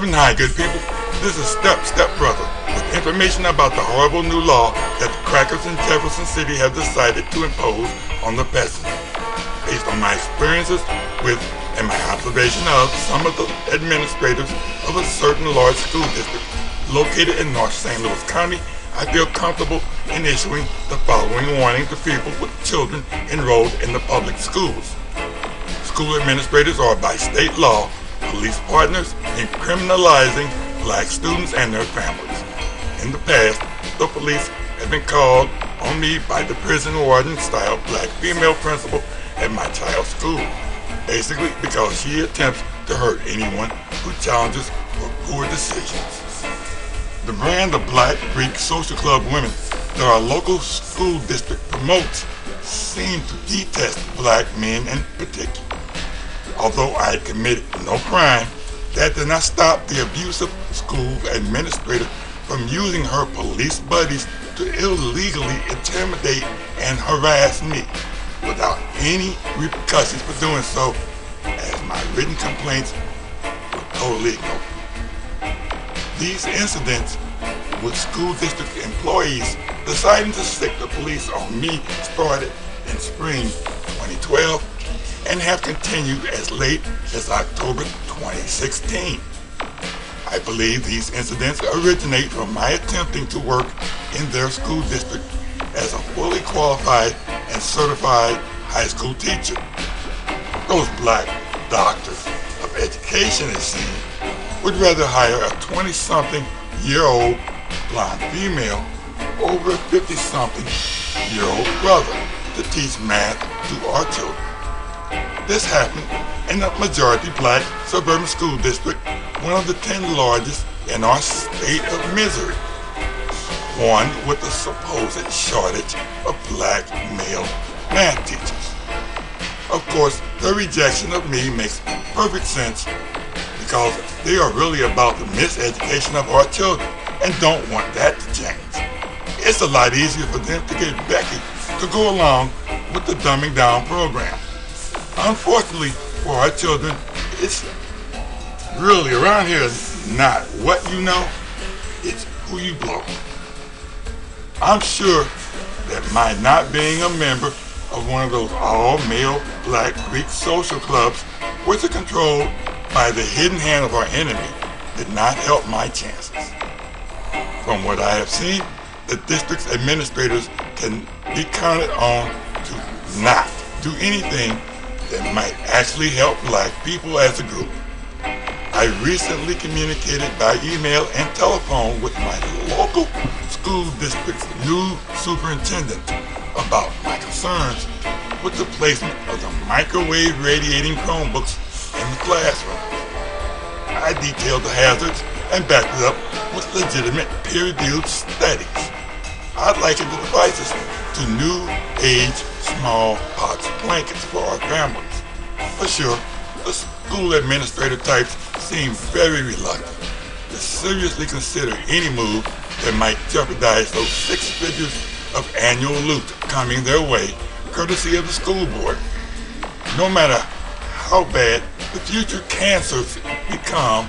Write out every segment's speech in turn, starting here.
Hi, good people. This is Step Brother with information about the horrible new law that the crackers in Jefferson City have decided to impose on the peasants. Based on my experiences with and my observation of some of the administrators of a certain large school district located in North St. Louis County, I feel comfortable in issuing the following warning to people with children enrolled in the public schools. School administrators are, by state law, police partners in criminalizing black students and their families. In the past, the police have been called on me by the prison warden-style black female principal at my child's school, basically because she attempts to hurt anyone who challenges her poor decisions. The brand of black Greek social club women that our local school district promotes seem to detest black men in particular. Although I had committed no crime, that did not stop the abusive school administrator from using her police buddies to illegally intimidate and harass me without any repercussions for doing so, as my written complaints were totally ignored. These incidents with school district employees deciding to stick the police on me started in spring 2012 and have continued as late as October 2016. I believe these incidents originate from my attempting to work in their school district as a fully qualified and certified high school teacher. Those black doctors of education, it seems, would rather hire a 20-something-year-old blonde female over a 50-something-year-old brother to teach math to our children. This happened in a majority black suburban school district, one of the 10 largest in our state of misery, one with a supposed shortage of black male math teachers. Of course, the rejection of me makes perfect sense because they are really about the miseducation of our children and don't want that to change. It's a lot easier for them to get Becky to go along with the dumbing down program. Unfortunately for our children, it's really around here is not what you know, it's who you blow. I'm sure that my not being a member of one of those all-male black Greek social clubs, which are controlled by the hidden hand of our enemy, did not help my chances. From what I have seen, the district's administrators can be counted on to not do anything that might actually help black people as a group. I recently communicated by email and telephone with my local school district's new superintendent about my concerns with the placement of the microwave radiating Chromebooks in the classroom. I detailed the hazards and backed it up with legitimate peer-reviewed studies. I'd liken the devices to new age smallpox blankets for our families. For sure, the school administrator types seem very reluctant to seriously consider any move that might jeopardize those 6 figures of annual loot coming their way, courtesy of the school board. No matter how bad the future cancers become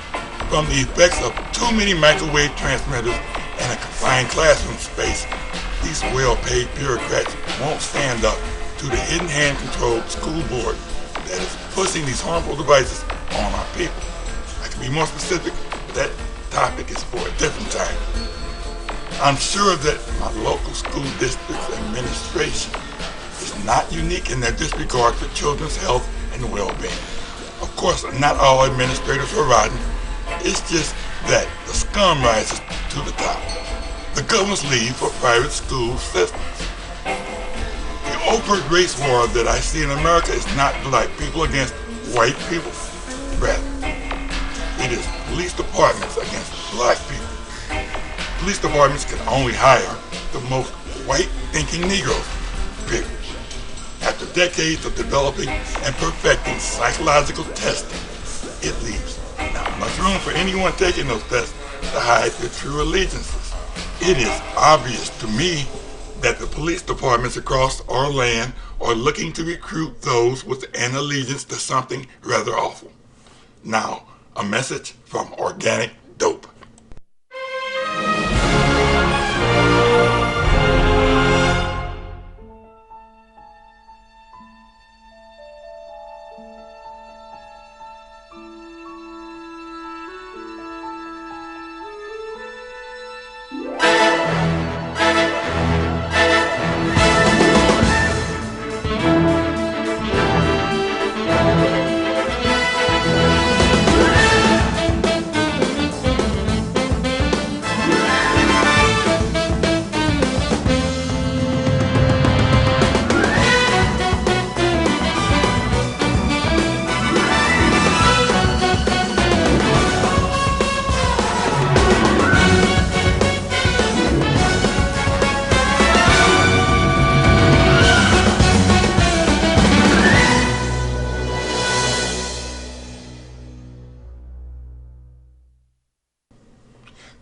from the effects of too many microwave transmitters and a confined classroom space, these well-paid bureaucrats won't stand up to the hidden hand-controlled school board that is pushing these harmful devices on our people. I can be more specific, but that topic is for a different time. I'm sure that my local school district's administration is not unique in their disregard for children's health and well-being. Of course, not all administrators are rotten. It's just that the scum rises to the top. The government's lead for private school systems. The overt race war that I see in America is not black people against white people. Rather, it is police departments against black people. Police departments can only hire the most white-thinking Negroes, period. After decades of developing and perfecting psychological testing, it leaves not much room for anyone taking those tests to hide their true allegiances. It is obvious to me that the police departments across our land are looking to recruit those with an allegiance to something rather awful. Now, A message from Organic Dope.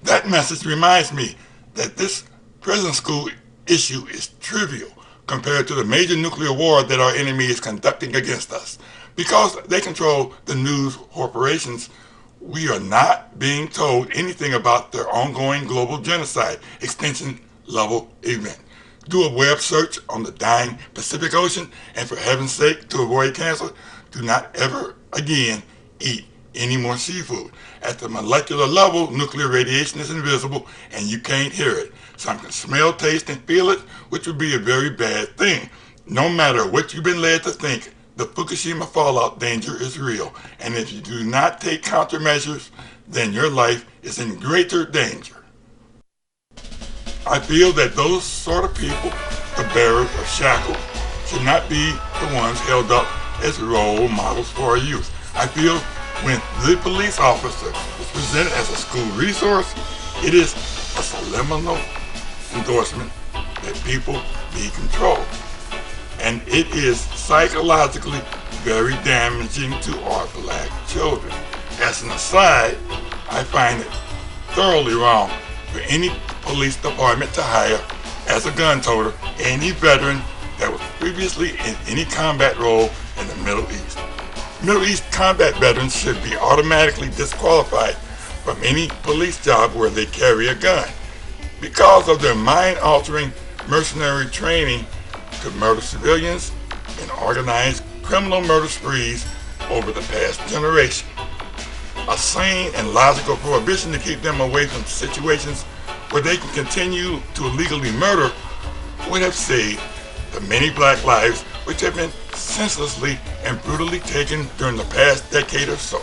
That message reminds me that this prison school issue is trivial compared to the major nuclear war that our enemy is conducting against us. Because they control the news corporations, we are not being told anything about their ongoing global genocide extinction level event. Do a web search on the dying Pacific Ocean, and for heaven's sake, to avoid cancer, do not ever again eat any more seafood. At the molecular level, nuclear radiation is invisible and you can't hear it. Some can smell, taste, and feel it, which would be a very bad thing. No matter what you've been led to think, the Fukushima fallout danger is real, and if you do not take countermeasures, then your life is in greater danger. I feel that those sort of people, the bearers of shackles, should not be the ones held up as role models for our youth. I feel when the police officer is presented as a school resource, it is a subliminal endorsement that people be controlled. And it is psychologically very damaging to our black children. As an aside, I find it thoroughly wrong for any police department to hire as a gun toter any veteran that was previously in any combat role in the Middle East. Middle East combat veterans should be automatically disqualified from any police job where they carry a gun because of their mind-altering mercenary training to murder civilians and organize criminal murder sprees over the past generation. A sane and logical prohibition to keep them away from situations where they can continue to illegally murder would have saved the many black lives which have been senselessly and brutally taken during the past decade or so.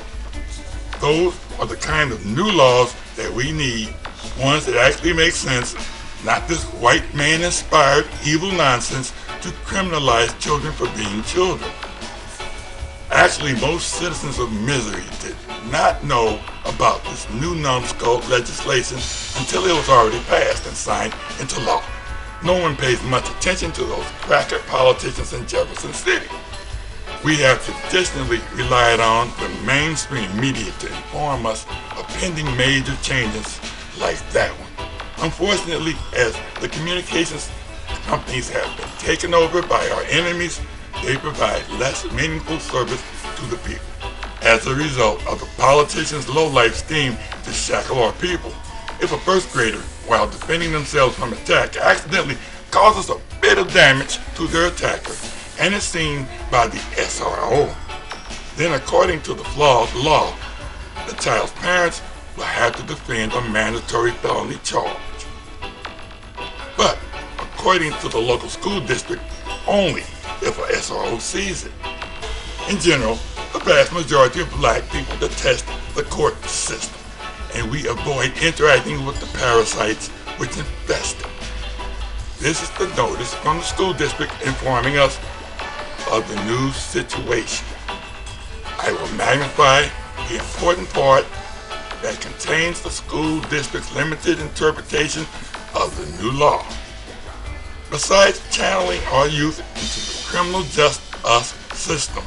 Those are the kind of new laws that we need, ones that actually make sense, not this white man-inspired evil nonsense to criminalize children for being children. Actually, most citizens of misery did not know about this new numbskull legislation until it was already passed and signed into law. No one pays much attention to those cracker politicians in Jefferson City. We have traditionally relied on the mainstream media to inform us of pending major changes like that one. Unfortunately, as the communications companies have been taken over by our enemies, they provide less meaningful service to the people. As a result of the politicians' low-life scheme to shackle our people, if a first grader, while defending themselves from attack, accidentally causes a bit of damage to their attacker and is seen by the SRO, then according to the flawed law, the child's parents will have to defend a mandatory felony charge. But according to the local school district, only if a SRO sees it. In general, the vast majority of black people detest the court system, and we avoid interacting with the parasites which infest it. This is the notice from the school district informing us of the new situation. I will magnify the important part that contains the school district's limited interpretation of the new law. Besides channeling our youth into the criminal just us system,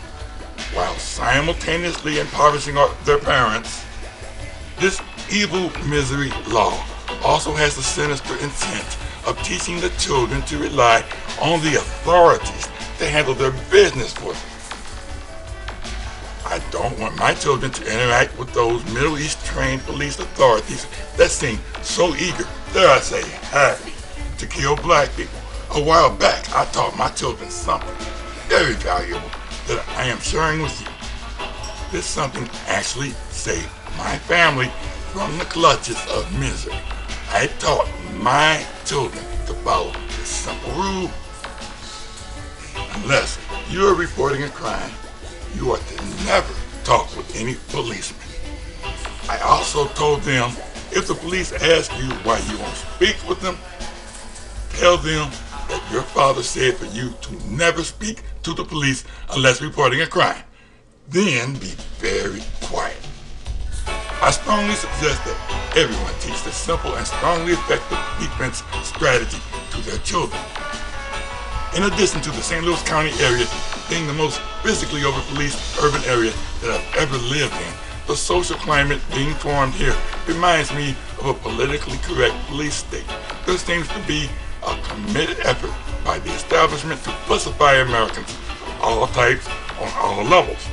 while simultaneously impoverishing their parents, this evil misery law also has the sinister intent of teaching the children to rely on the authorities to handle their business for them. I don't want my children to interact with those Middle East trained police authorities that seem so eager, dare I say happy, to kill black people. A while back, I taught my children something very valuable that I am sharing with you. This something actually saved my family from the clutches of misery. I taught my children to follow this simple rule. Unless you are reporting a crime, you are to never talk with any policeman. I also told them, if the police ask you why you won't speak with them, tell them that your father said for you to never speak to the police unless reporting a crime. Then be very quiet. I strongly suggest that everyone teach this simple and strongly effective defense strategy to their children. In addition to the St. Louis County area being the most physically over-policed urban area that I've ever lived in, the social climate being formed here reminds me of a politically correct police state. There seems to be a committed effort by the establishment to pussify Americans of all types on all levels.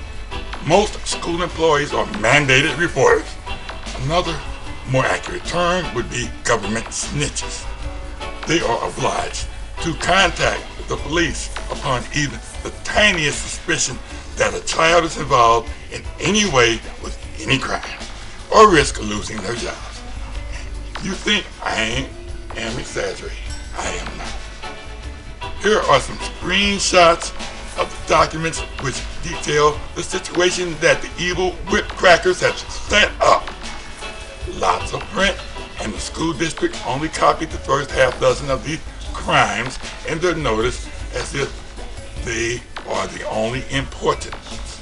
Most school employees are mandated reporters. Another, more accurate term would be government snitches. They are obliged to contact the police upon even the tiniest suspicion that a child is involved in any way with any crime or risk losing their jobs. You think I am exaggerating? I am not. Here are some screenshots of the documents which detail the situation that the evil whipcrackers have set up. Lots of print, and the school district only copied the first half dozen of these crimes in their notice as if they are the only important ones.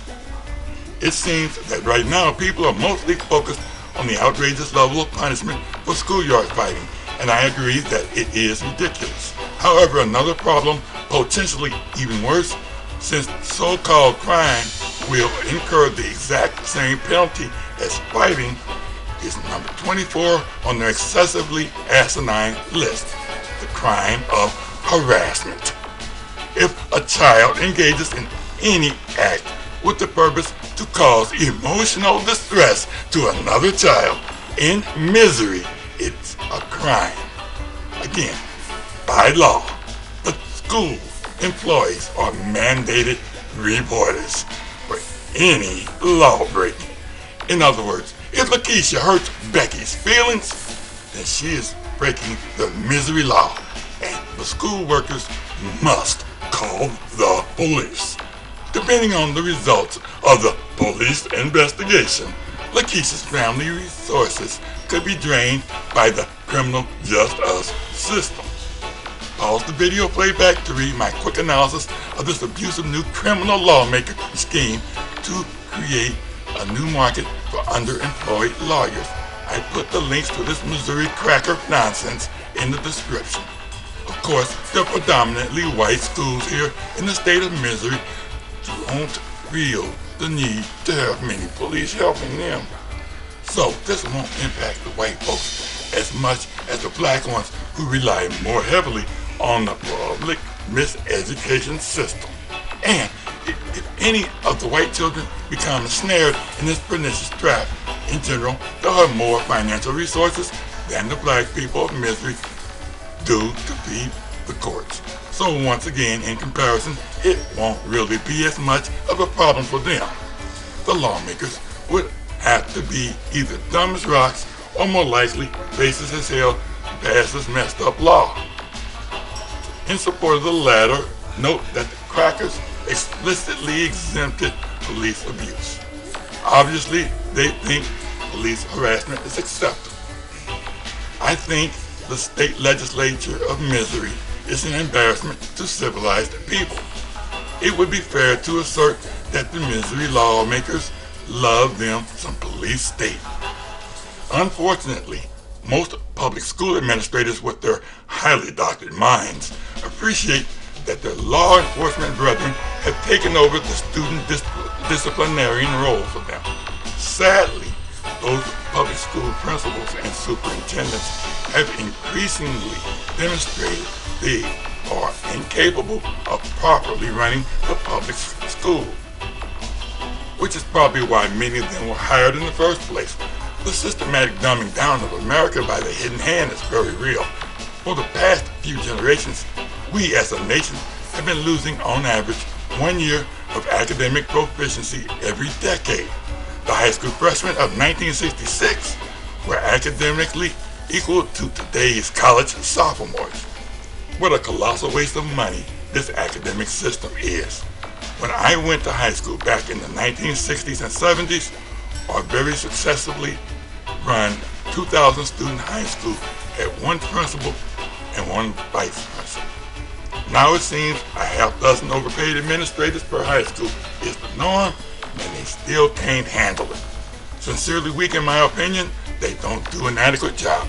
It seems that right now people are mostly focused on the outrageous level of punishment for schoolyard fighting, and I agree that it is ridiculous. However, another problem, potentially even worse, since so-called crime will incur the exact same penalty as fighting, is number 24 on their excessively asinine list, the crime of harassment. If a child engages in any act with the purpose to cause emotional distress to another child in misery, it's a crime. Again, by law, the school employees are mandated reporters for any law breaking. In other words, if Lakeisha hurts Becky's feelings, then she is breaking the misery law, and the school workers must call the police. Depending on the results of the police investigation, Lakeisha's family resources could be drained by the criminal justice system. Pause the video playback to read my quick analysis of this abusive new criminal lawmaker scheme to create a new market for underemployed lawyers. I put the links to this Missouri cracker nonsense in the description. Of course, there are predominantly white schools here in the state of Missouri don't feel the need to have many police helping them. So this won't impact the white folks as much as the black ones who rely more heavily on the public miseducation system. And if any of the white children become ensnared in this pernicious trap, in general, they'll have more financial resources than the black people of Missouri do to feed the courts. So once again, in comparison, it won't really be as much of a problem for them. The lawmakers would have to be either dumb as rocks or more likely racist as hell to pass this messed up law. In support of the latter, note that the crackers explicitly exempted police abuse. Obviously, they think police harassment is acceptable. I think the state legislature of Missouri is an embarrassment to civilized people. It would be fair to assert that the Missouri lawmakers love them some police state. Unfortunately, most public school administrators with their highly doctored minds appreciate that their law enforcement brethren have taken over the student disciplinarian role for them. Sadly, those public school principals and superintendents have increasingly demonstrated they are incapable of properly running the public school. which is probably why many of them were hired in the first place. The systematic dumbing down of America by the hidden hand is very real. For the past few generations, we as a nation have been losing on average 1 year of academic proficiency every decade. The high school freshmen of 1966 were academically equal to today's college sophomores. What a colossal waste of money this academic system is. When I went to high school back in the 1960s and 70s, our very successfully run 2,000 student high school had one principal and one vice principal. Now it seems a half dozen overpaid administrators per high school is the norm, and they still can't handle it. Sincerely weak in my opinion, they don't do an adequate job.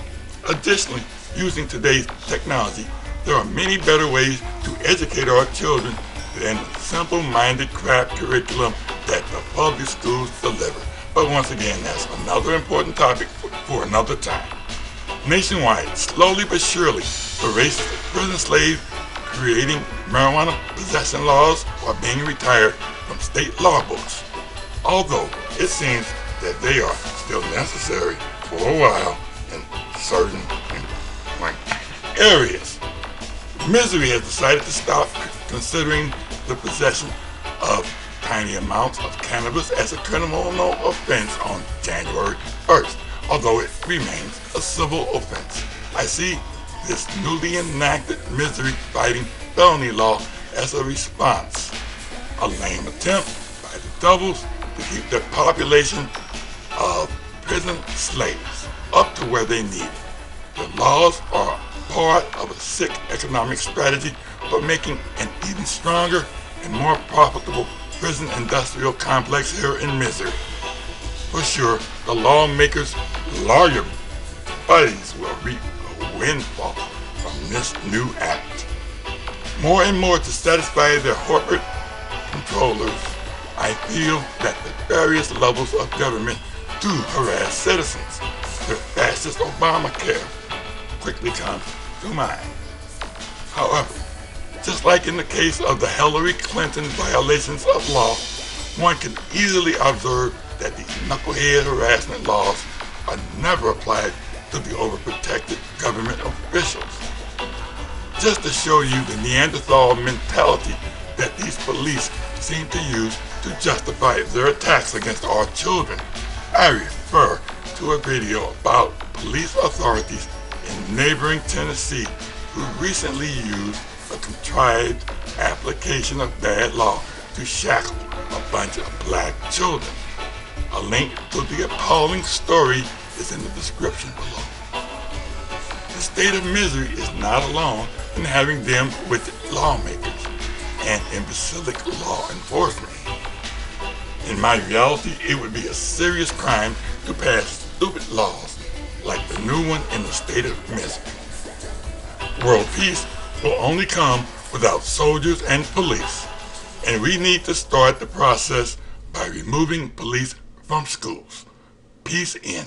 Additionally, using today's technology, there are many better ways to educate our children than the simple-minded crap curriculum that the public schools deliver. But once again, that's another important topic for another time. Nationwide, slowly but surely, the racist prison slaves creating marijuana possession laws are being retired from state law books. Although it seems that they are still necessary for a while in certain areas. Missouri has decided to stop considering the possession of tiny amounts of cannabis as a criminal offense on January 1st, although it remains a civil offense. I see this newly enacted Missouri fighting felony law as a response, a lame attempt by the doubles to keep the population of prison slaves up to where they need it. The laws are part of a sick economic strategy for making an even stronger and more profitable prison industrial complex here in Missouri. For sure, the lawmakers' lawyer buddies will reap a windfall from this new act. More and more to satisfy their corporate controllers, I feel that the various levels of government do harass citizens. The fastest Obamacare quickly comes to mind. However, just like in the case of the Hillary Clinton violations of law, one can easily observe that these knucklehead harassment laws are never applied to the overprotected government officials. Just to show you the Neanderthal mentality that these police seem to use to justify their attacks against our children, I refer to a video about police authorities in neighboring Tennessee who recently used a contrived application of bad law to shackle a bunch of black children. A link to the appalling story is in the description below. The state of Missouri is not alone in having them with lawmakers and imbecilic law enforcement. In my reality, it would be a serious crime to pass stupid laws like the new one in the state of Missouri. World peace will only come without soldiers and police, and we need to start the process by removing police from schools. Peace in.